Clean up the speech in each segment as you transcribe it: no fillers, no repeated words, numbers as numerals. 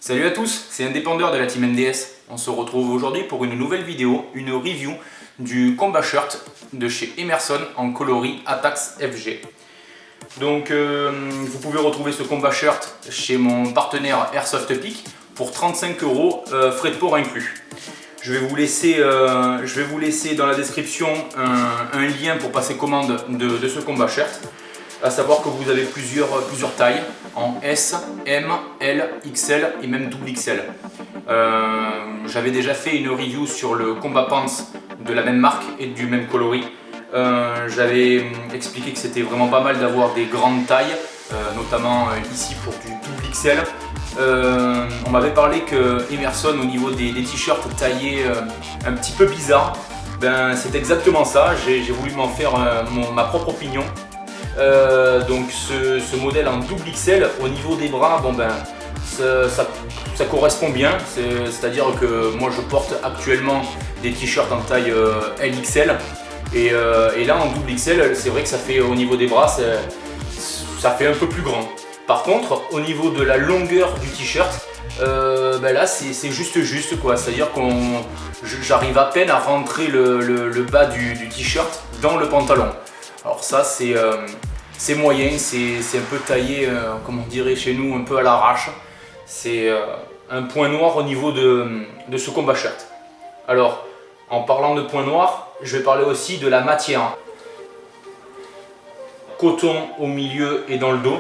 Salut à tous, c'est Indépendeur de la Team NDS. On se retrouve aujourd'hui pour une nouvelle vidéo, une review du combat shirt de chez Emerson en coloris Atax FG. Donc vous pouvez retrouver ce combat shirt chez mon partenaire Airsoft Peak pour 35 €, frais de port inclus. Je vais vous laisser dans la description un lien pour passer commande de ce combat shirt. À savoir que vous avez plusieurs tailles en S, M, L, XL et même double XL. J'avais déjà fait une review sur le combat pants de la même marque et du même coloris. J'avais expliqué que c'était vraiment pas mal d'avoir des grandes tailles, notamment ici pour du double XL. On m'avait parlé que Emerson au niveau des t-shirts taillés un petit peu bizarre. Ben, c'est exactement ça, j'ai voulu m'en faire ma propre opinion. Donc ce modèle en double XL au niveau des bras, bon ben ça correspond bien, c'est-à-dire que moi je porte actuellement des t-shirts en taille LXL et là en double XL c'est vrai que ça fait au niveau des bras ça fait un peu plus grand. Par contre au niveau de la longueur du t-shirt, ben là c'est juste quoi, c'est-à-dire que j'arrive à peine à rentrer le bas du t-shirt dans le pantalon. Alors ça c'est moyen, c'est un peu taillé, comme on dirait chez nous, un peu à l'arrache. C'est un point noir au niveau de ce combat shirt. Alors, en parlant de point noir, je vais parler aussi de la matière. Coton au milieu et dans le dos,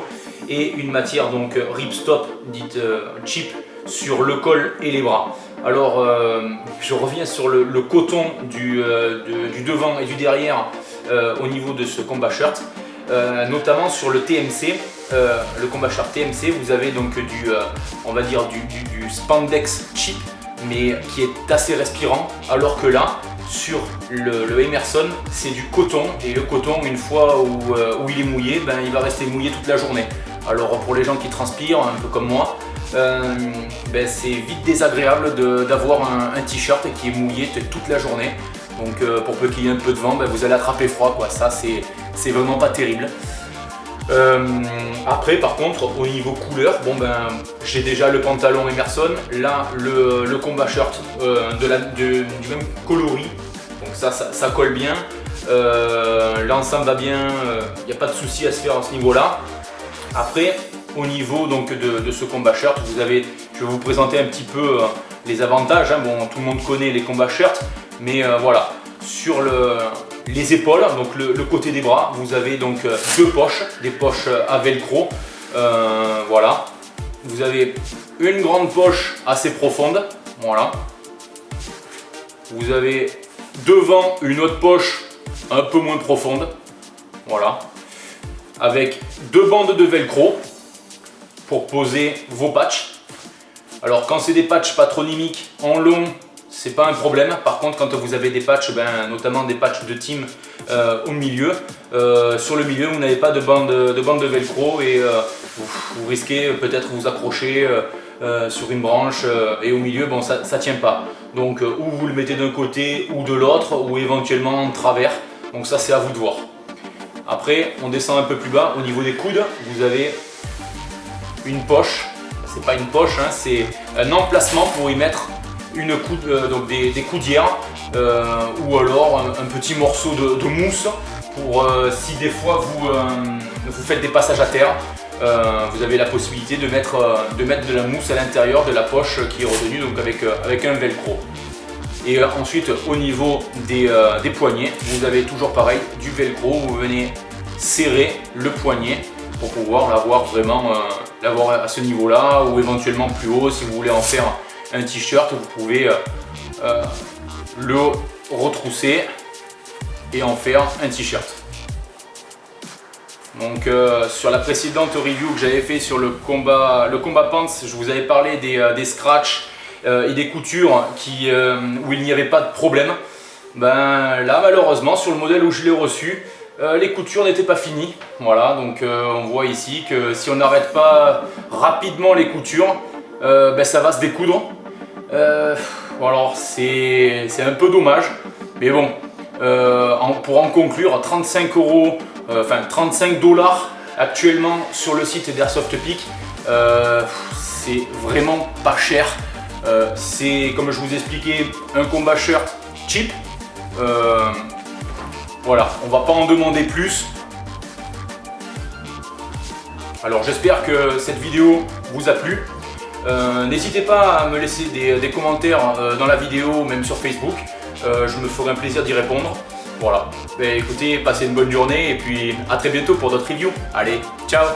et une matière donc ripstop, dite cheap, sur le col et les bras. Alors, je reviens sur le coton du devant et du derrière au niveau de ce combat shirt. Notamment sur le TMC, le combat shirt TMC, vous avez donc on va dire du spandex cheap, mais qui est assez respirant, alors que là, sur le Emerson, c'est du coton, et le coton, une fois où il est mouillé, ben, il va rester mouillé toute la journée. Alors pour les gens qui transpirent, un peu comme moi, ben, c'est vite désagréable d'avoir un t-shirt qui est mouillé toute la journée. Donc pour peu qu'il y ait un peu de vent, ben, vous allez attraper froid, quoi. Ça c'est vraiment pas terrible. Après par contre au niveau couleur, bon ben j'ai déjà le pantalon Emerson, là le combat shirt du même coloris, donc ça colle bien, l'ensemble va bien, il n'y a pas de souci à se faire à ce niveau là. Après au niveau donc de ce combat shirt, je vais vous présenter un petit peu les avantages, hein. Bon, tout le monde connaît les combats shirts, mais voilà, sur les épaules, donc le côté des bras, vous avez donc deux poches, des poches à velcro. Voilà, vous avez une grande poche assez profonde, voilà. Vous avez devant une autre poche un peu moins profonde, voilà, avec deux bandes de velcro pour poser vos patchs. Alors quand c'est des patchs patronymiques en long, c'est pas un problème. Par contre, quand vous avez des patchs, ben, notamment des patchs de team au milieu, sur le milieu, vous n'avez pas de bande de velcro et vous risquez peut-être vous accrocher sur une branche et au milieu, bon, ça tient pas. Donc, ou vous le mettez d'un côté ou de l'autre, ou éventuellement en travers. Donc ça, c'est à vous de voir. Après, on descend un peu plus bas. Au niveau des coudes, vous avez une poche. C'est pas une poche, hein, c'est un emplacement pour y mettre donc des coudières ou alors un petit morceau de mousse pour si des fois vous faites des passages à terre, vous avez la possibilité de mettre de la mousse à l'intérieur de la poche qui est retenue donc avec un velcro. Et ensuite au niveau des poignets, vous avez toujours pareil du velcro, vous venez serrer le poignet pour pouvoir l'avoir vraiment à ce niveau là, ou éventuellement plus haut si vous voulez en faire un t-shirt, vous pouvez le retrousser et en faire un t-shirt. Donc sur la précédente review que j'avais fait sur le combat pants, je vous avais parlé des scratchs et des coutures où il n'y avait pas de problème. Ben là malheureusement sur le modèle où je l'ai reçu, les coutures n'étaient pas finies. Voilà, donc on voit ici que si on n'arrête pas rapidement les coutures, ben, ça va se découdre. Alors c'est un peu dommage, mais bon, pour en conclure, 35 €, enfin 35 $ actuellement sur le site d'Airsoft Peak, c'est vraiment pas cher. C'est, comme je vous expliquais, un combat shirt cheap. Voilà, on va pas en demander plus. Alors j'espère que cette vidéo vous a plu. N'hésitez pas à me laisser des commentaires dans la vidéo, même sur Facebook. Je me ferai un plaisir d'y répondre. Voilà, écoutez, passez une bonne journée et puis à très bientôt pour d'autres reviews. Allez, ciao!